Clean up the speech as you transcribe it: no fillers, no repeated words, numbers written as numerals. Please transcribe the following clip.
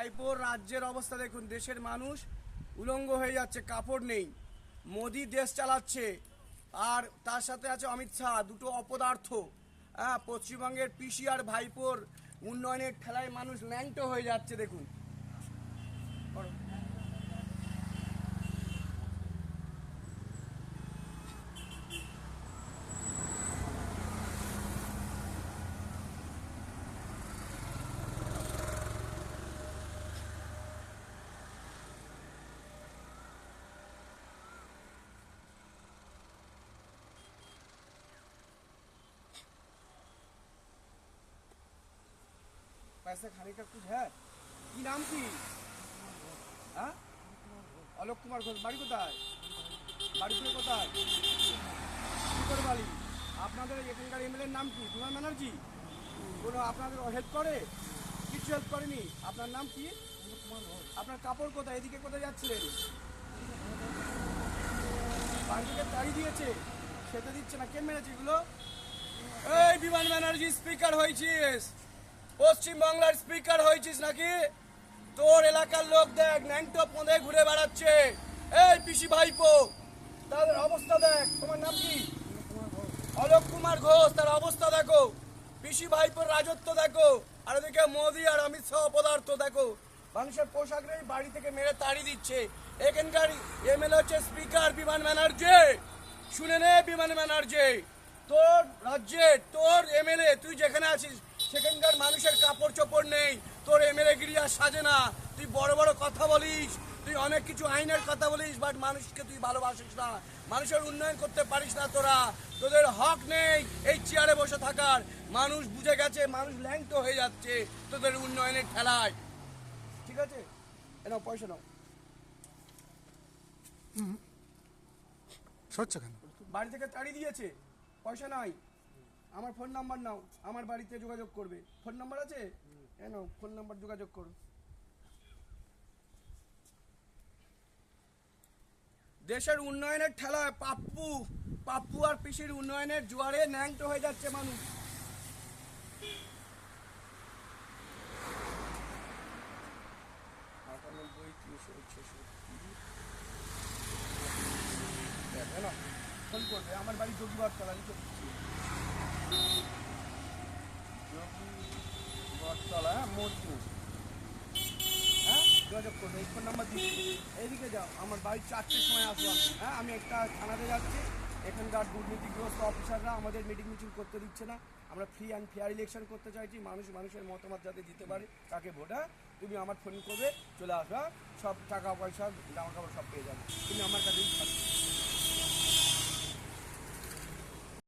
ভাইপোর রাজ্যের অবস্থা দেখুন, দেশের মানুষ উলঙ্গ হয়ে যাচ্ছে, কাপড় নেই। মোদি দেশ চালাচ্ছে, আর তার সাথে আছে অমিত শাহ, দুটো অপদার্থ। হ্যাঁ, পশ্চিমবঙ্গের পিসি আর ভাইপোর উন্নয়নের ঠেলায় মানুষ ল্যাংটো হয়ে যাচ্ছে দেখুন। पैसे खाने का कुछ है? কি নাম কি? হ্যাঁ, অলোক কুমার ঘোষ। বাড়ি কোথায়? বাড়ি থেকে কোথায়? বাড়ি। আপনাদের এখানকার এমএলএর নাম কি? বিমান ব্যানার্জি। কোনো আপনাদের হেল্প করে? কিছু হেল্প করেনি। আপনার নাম কি? আপনার কাপড় কোথায়? এদিকে কোথায় যাচ্ছিলেন? বাড়ি থেকে তাড়ি দিয়েছে, খেতে দিচ্ছে না। কে মেরেছে এগুলো? এই বিমান ব্যানার্জি, স্পিকার হয়েছিস, পশ্চিমবাংলার স্পিকার হয়েছিস নাকি? তোর এলাকার লোক দেখ ন্যাংটো পদে ঘুরে বেড়াচ্ছে। এই পিসি ভাইপো, তাদের অবস্থা দেখ। তোমার নাম কি? অলোক কুমার ঘোষ। তার অবস্থা দেখো, পিসি ভাইপোর রাজত্ব দেখো, আর এদিকে মোদি আর অমিত শাহ পদার্থ দেখো। মানুষের পোশাক নেই, বাড়ি থেকে মেরে তাড়ি দিচ্ছে। এখানকার এমএলএ হচ্ছে স্পিকার বিমান ব্যানার্জি। শুনে নে বিমান ব্যানার্জি, তোর রাজ্যে তোর এমএলএ, তুই যেখানে আছিস সেখানকার মানুষের কাপড় চোপড় নেই। তোর এমএলএ গিরি আর সাজে না। তুই বড় বড় কথা বলিস, তুই অনেক কিছু আইনের কথা বলিস, বাট মানুষকে তুই ভালোবাসিস না, মানুষের উন্নয়ন করতে পারিস না। তোদের হক নেই এই চেয়ারে বসে থাকার। মানুষ বুঝে গেছে, মানুষ ল্যাংটো হয়ে যাচ্ছে তোদের উন্নয়নের ঠেলায়। ঠিক আছে, এনাও পয়সা নাও। সরছে কেন? বাড়ি থেকে তাড়িয়ে দিয়েছে, পয়সা নাই। আমার ফোন নাম্বার নাও, আমার বাড়িতে যোগাযোগ করবে। ফোন নাম্বার আছে? নাও, ফোন নাম্বার যোগাযোগ করো। দেশের উন্নয়নের ঠেলায় পাপ্পু আর পিসির উন্নয়নের জোয়ারে ন্যাংটো হয়ে যাচ্ছে মানুষ। ফোন করবে, আমার বাড়ি যোগীবার তলা, লিখে দিচ্ছি। বটতলা, মোদপুর। হ্যাঁ, যোগাযোগ করবে, এই ফোন নাম্বার দিচ্ছি। এইদিকে যাও, আমার বাড়ি 4টের সময় আসবো আমি। হ্যাঁ, আমি একটা থানাতে যাচ্ছি। এখানকার দুর্নীতিগ্রস্ত অফিসাররা আমাদের মিটিং মিছিল করতে দিচ্ছে না। আমরা ফ্রি অ্যান্ড ফেয়ার ইলেকশন করতে চাইছি, মানুষের মতামত যাতে দিতে পারে তাকে ভোট। হ্যাঁ, তুমি আমার ফোন করবে, চলে আসবে। সব টাকা পয়সা জামা কাপড় সব পেয়ে যাবে। তুমি আমার